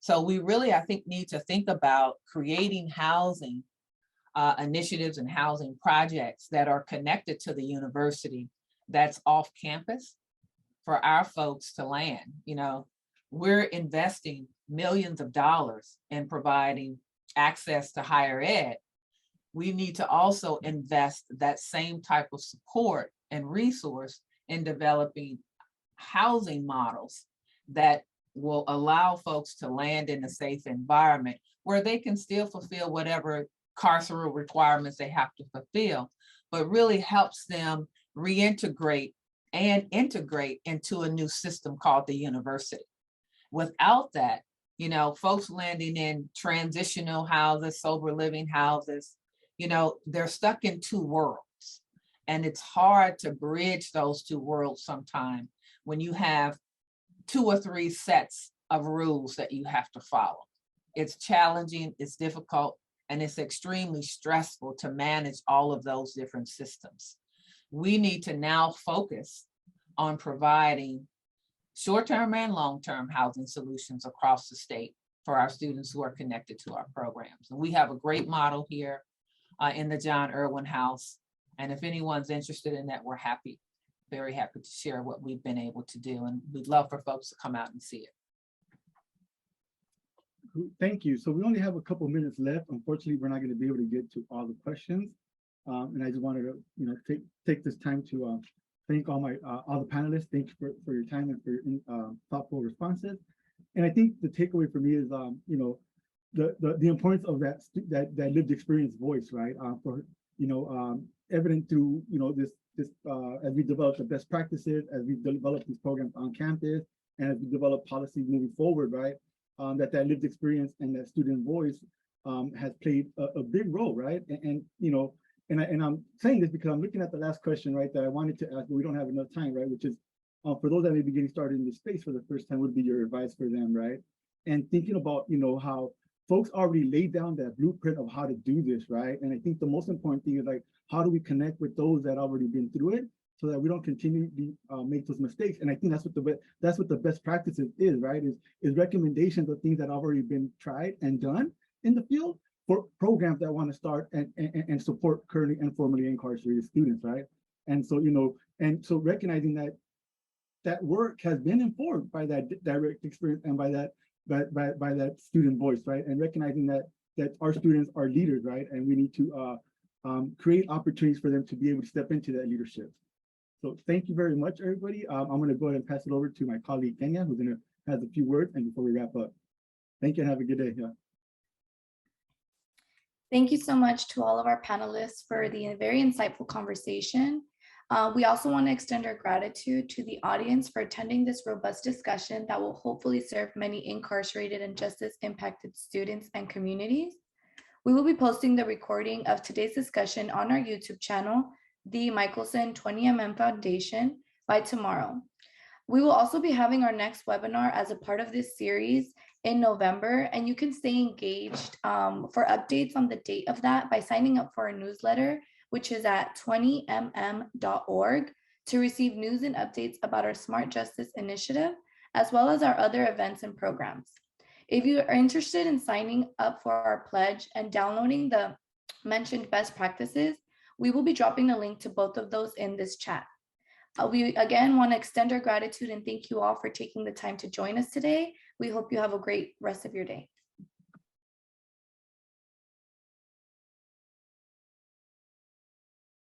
So we really, I think, need to think about creating housing initiatives and housing projects that are connected to the university that's off campus for our folks to land. You know, we're investing millions of dollars in providing access to higher ed. We need to also invest that same type of support and resource in developing housing models that will allow folks to land in a safe environment where they can still fulfill whatever carceral requirements they have to fulfill, but really helps them reintegrate and integrate into a new system called the university. Without that, you know, folks landing in transitional houses, sober living houses, you know, they're stuck in two worlds. And it's hard to bridge those two worlds sometimes when you have 2 or 3 sets of rules that you have to follow. It's challenging, it's difficult, and it's extremely stressful to manage all of those different systems. We need to now focus on providing short-term and long-term housing solutions across the state for our students who are connected to our programs. And we have a great model here in the John Irwin House. And if anyone's interested in that, we're happy, very happy to share what we've been able to do. And we'd love for folks to come out and see it. Thank you. So we only have a couple minutes left. Unfortunately, we're not going to be able to get to all the questions. And I just wanted to, you know, take this time to thank all the panelists. Thank you for your time and for your thoughtful responses. And I think the takeaway for me is, you know, the importance of that lived experience voice, right? For, you know, evident through, you know, this as we develop the best practices, as we develop these programs on campus, and as we develop policy moving forward, right? That lived experience and that student voice has played a big role, right? And you know, and I'm saying this because I'm looking at the last question, right, that I wanted to ask, but we don't have enough time, right? Which is for those that may be getting started in this space for the first time, would be your advice for them, right? And thinking about, you know, how folks already laid down that blueprint of how to do this, right? And I think the most important thing is, like, how do we connect with those that already been through it so that we don't continue to make those mistakes? And I think that's what the best practices is, right? Is recommendations of things that have already been tried and done in the field for programs that want to start and support currently and formerly incarcerated students, right? And so, you know, and so recognizing that work has been informed by that direct experience and by that student voice, right? And recognizing that our students are leaders, right? And we need to create opportunities for them to be able to step into that leadership. So thank you very much, everybody. I'm going to go ahead and pass it over to my colleague, Kenya, who's going to have a few words and before we wrap up. Thank you and have a good day. Yeah. Thank you so much to all of our panelists for the very insightful conversation. We also want to extend our gratitude to the audience for attending this robust discussion that will hopefully serve many incarcerated and justice impacted students and communities. We will be posting the recording of today's discussion on our YouTube channel, the Michelson 20mm Foundation, by tomorrow. We will also be having our next webinar as a part of this series in November, and you can stay engaged for updates on the date of that by signing up for our newsletter, which is at 20mm.org, to receive news and updates about our Smart Justice Initiative, as well as our other events and programs. If you are interested in signing up for our pledge and downloading the mentioned best practices, we will be dropping a link to both of those in this chat. We again want to extend our gratitude and thank you all for taking the time to join us today. We hope you have a great rest of your day.